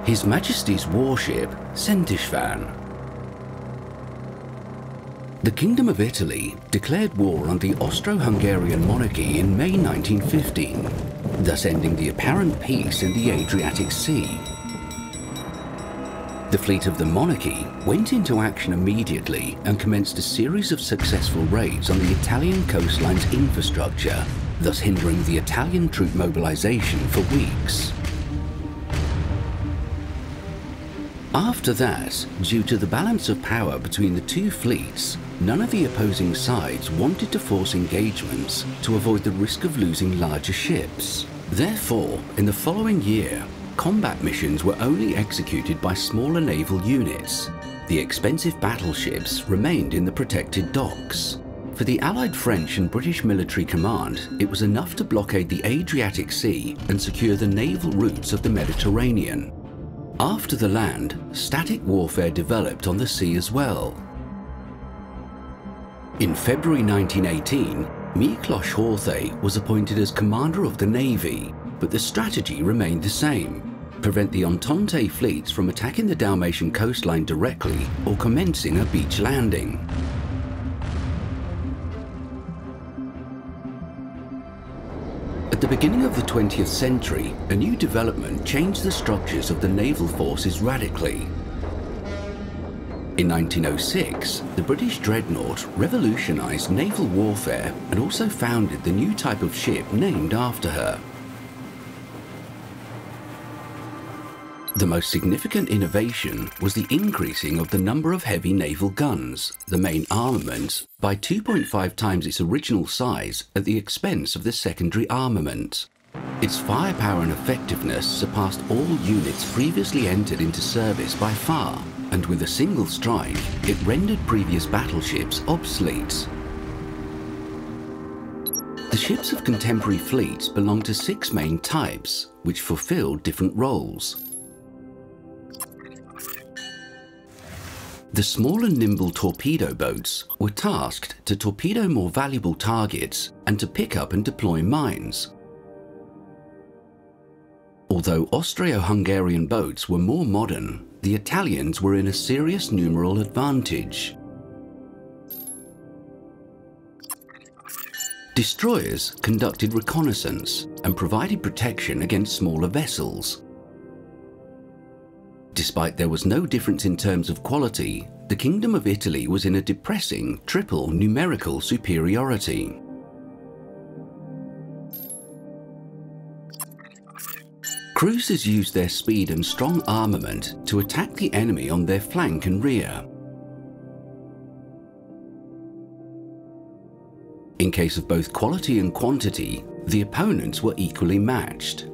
His Majesty's warship, Szent István. The Kingdom of Italy declared war on the Austro-Hungarian monarchy in May 1915, thus ending the apparent peace in the Adriatic Sea. The fleet of the monarchy went into action immediately and commenced a series of successful raids on the Italian coastline's infrastructure, thus hindering the Italian troop mobilization for weeks. After that, due to the balance of power between the two fleets, none of the opposing sides wanted to force engagements to avoid the risk of losing larger ships. Therefore, in the following year, combat missions were only executed by smaller naval units. The expensive battleships remained in the protected docks. For the Allied French and British military command, it was enough to blockade the Adriatic Sea and secure the naval routes of the Mediterranean. After the land, static warfare developed on the sea as well. In February 1918, Miklos Horthy was appointed as commander of the navy, but the strategy remained the same: prevent the Entente fleets from attacking the Dalmatian coastline directly or commencing a beach landing. At the beginning of the 20th century, a new development changed the structures of the naval forces radically. In 1906, the British dreadnought revolutionized naval warfare and also founded the new type of ship named after her. The most significant innovation was the increasing of the number of heavy naval guns, the main armament, by 2.5 times its original size at the expense of the secondary armament. Its firepower and effectiveness surpassed all units previously entered into service by far, and with a single strike, it rendered previous battleships obsolete. The ships of contemporary fleets belong to 6 main types, which fulfilled different roles. The small and nimble torpedo boats were tasked to torpedo more valuable targets and to pick up and deploy mines. Although Austro-Hungarian boats were more modern, the Italians were in a serious numeral advantage. Destroyers conducted reconnaissance and provided protection against smaller vessels. Despite there was no difference in terms of quality, the Kingdom of Italy was in a depressing triple numerical superiority. Cruisers used their speed and strong armament to attack the enemy on their flank and rear. In case of both quality and quantity, the opponents were equally matched.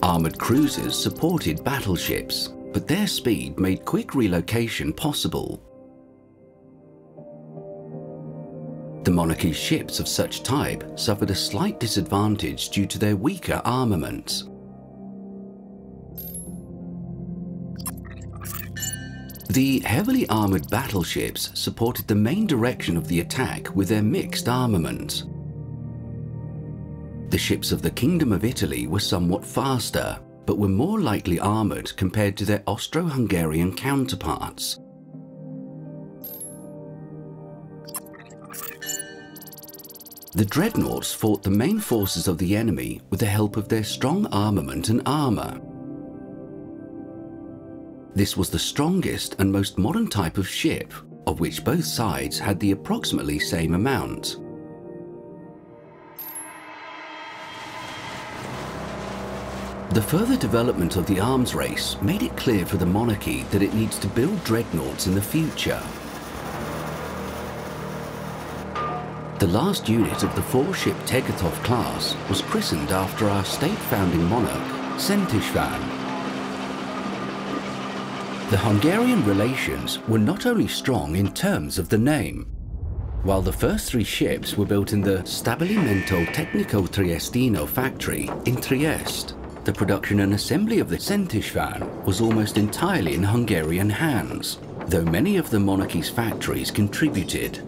Armoured cruisers supported battleships, but their speed made quick relocation possible. The monarchy's ships of such type suffered a slight disadvantage due to their weaker armament. The heavily armoured battleships supported the main direction of the attack with their mixed armament. The ships of the Kingdom of Italy were somewhat faster, but were more lightly armoured compared to their Austro-Hungarian counterparts. The dreadnoughts fought the main forces of the enemy with the help of their strong armament and armour. This was the strongest and most modern type of ship, of which both sides had the approximately same amount. The further development of the arms race made it clear for the monarchy that it needs to build dreadnoughts in the future. The last unit of the 4-ship Tegethoff class was christened after our state-founding monarch, Szent István. The Hungarian relations were not only strong in terms of the name. While the first 3 ships were built in the Stabilimento Tecnico Triestino factory in Trieste, the production and assembly of the Szent István was almost entirely in Hungarian hands, though many of the monarchy's factories contributed.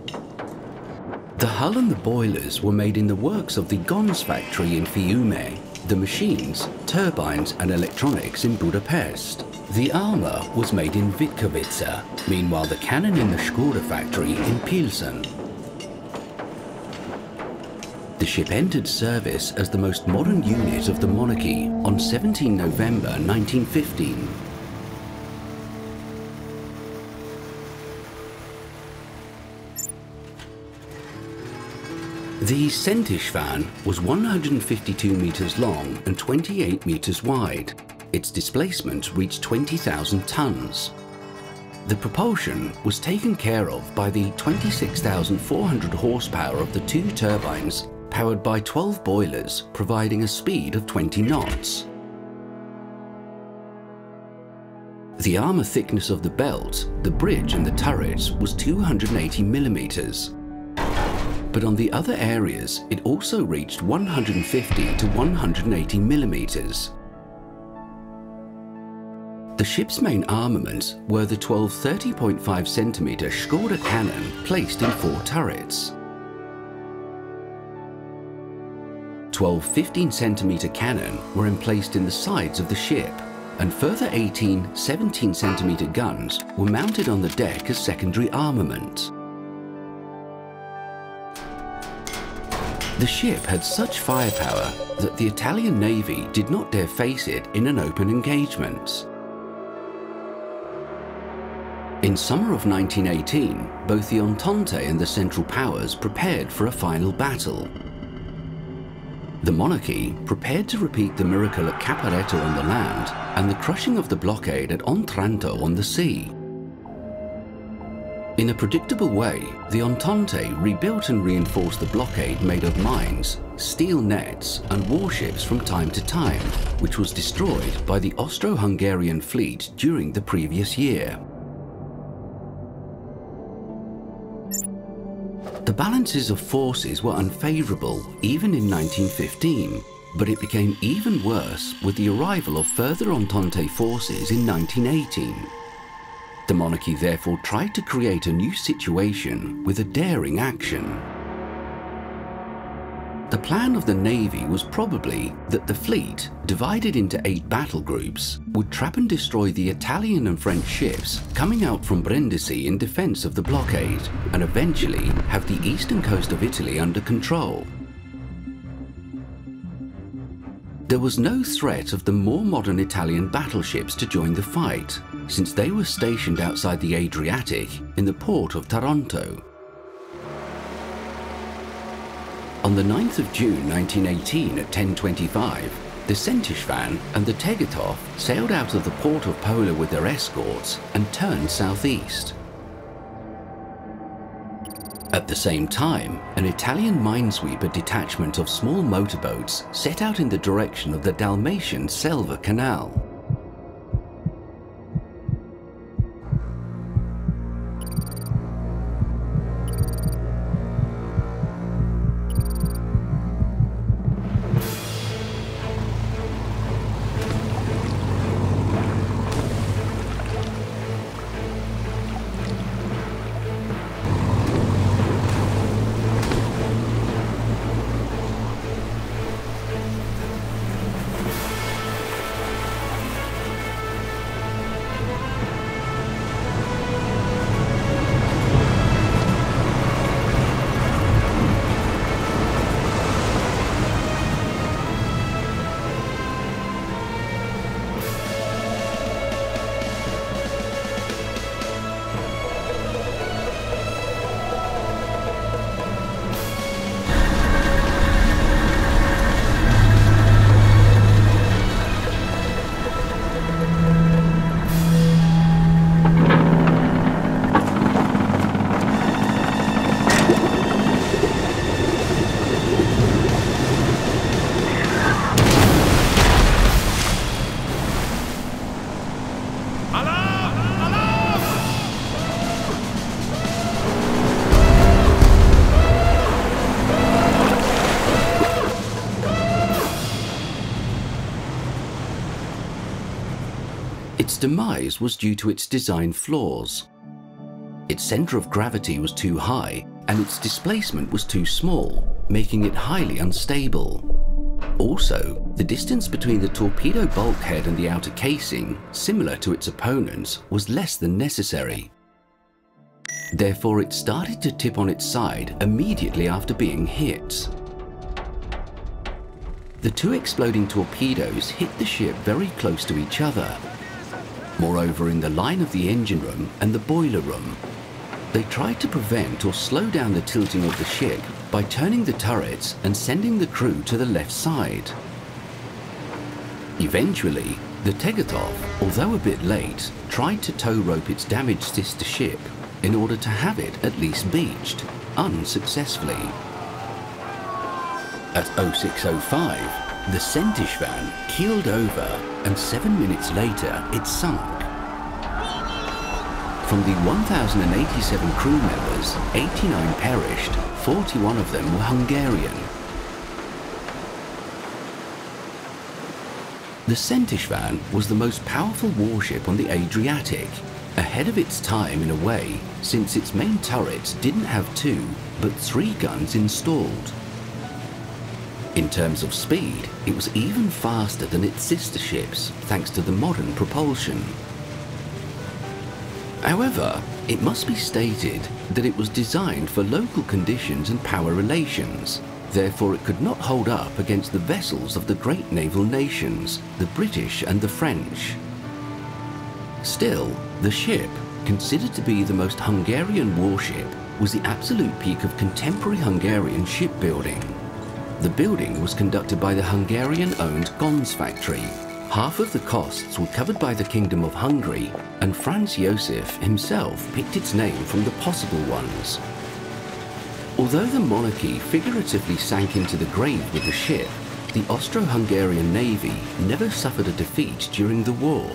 The hull and the boilers were made in the works of the Gons factory in Fiume, the machines, turbines and electronics in Budapest. The armour was made in Vitkovice, meanwhile the cannon in the Skoda factory in Pilsen. The ship entered service as the most modern unit of the monarchy on 17 November 1915. The Szent István was 152 metres long and 28 metres wide. Its displacement reached 20,000 tonnes. The propulsion was taken care of by the 26,400 horsepower of the two turbines, powered by 12 boilers, providing a speed of 20 knots. The armour thickness of the belt, the bridge and the turrets was 280 millimetres. But on the other areas, it also reached 150 to 180 millimetres. The ship's main armament were the 12 30.5 centimetre Skoda cannon placed in 4 turrets. 12 15 centimetre cannon were emplaced in the sides of the ship, and further 18 17 centimetre guns were mounted on the deck as secondary armament. The ship had such firepower that the Italian Navy did not dare face it in an open engagement. In summer of 1918, both the Entente and the Central Powers prepared for a final battle. The monarchy prepared to repeat the miracle at Caporetto on the land and the crushing of the blockade at Otranto on the sea. In a predictable way, the Entente rebuilt and reinforced the blockade made of mines, steel nets and warships from time to time, which was destroyed by the Austro-Hungarian fleet during the previous year. The balances of forces were unfavourable even in 1915, but it became even worse with the arrival of further Entente forces in 1918. The monarchy therefore tried to create a new situation with a daring action. The plan of the Navy was probably that the fleet, divided into 8 battle groups, would trap and destroy the Italian and French ships coming out from Brindisi in defence of the blockade, and eventually have the eastern coast of Italy under control. There was no threat of the more modern Italian battleships to join the fight, since they were stationed outside the Adriatic in the port of Taranto. On the 9th of June 1918 at 10:25, the Szent István and the Tegetov sailed out of the port of Pola with their escorts and turned southeast. At the same time, an Italian minesweeper detachment of small motorboats set out in the direction of the Dalmatian Selva Canal. Its demise was due to its design flaws. Its centre of gravity was too high, and its displacement was too small, making it highly unstable. Also, the distance between the torpedo bulkhead and the outer casing, similar to its opponents, was less than necessary. Therefore, it started to tip on its side immediately after being hit. The two exploding torpedoes hit the ship very close to each other. Moreover, in the line of the engine room and the boiler room, they tried to prevent or slow down the tilting of the ship by turning the turrets and sending the crew to the left side. Eventually, the Tegetov, although a bit late, tried to tow rope its damaged sister ship in order to have it at least beached, unsuccessfully. At 06:05, the Szent István keeled over, and 7 minutes later it sunk. From the 1,087 crew members, 89 perished, 41 of them were Hungarian. The Szent István was the most powerful warship on the Adriatic, ahead of its time in a way, since its main turrets didn't have 2, but 3 guns installed. In terms of speed, it was even faster than its sister ships, thanks to the modern propulsion. However, it must be stated that it was designed for local conditions and power relations. Therefore, it could not hold up against the vessels of the great naval nations, the British and the French. Still, the ship, considered to be the most Hungarian warship, was the absolute peak of contemporary Hungarian shipbuilding. The building was conducted by the Hungarian-owned Gons factory. Half of the costs were covered by the Kingdom of Hungary, and Franz Josef himself picked its name from the possible ones. Although the monarchy figuratively sank into the grave with the ship, the Austro-Hungarian Navy never suffered a defeat during the war.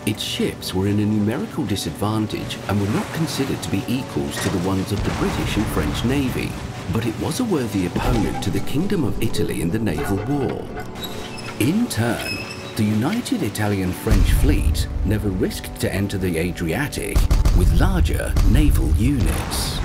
Its ships were in a numerical disadvantage and were not considered to be equals to the ones of the British and French Navy, but it was a worthy opponent to the Kingdom of Italy in the naval war. In turn, the united Italian-French fleet never risked to enter the Adriatic with larger naval units.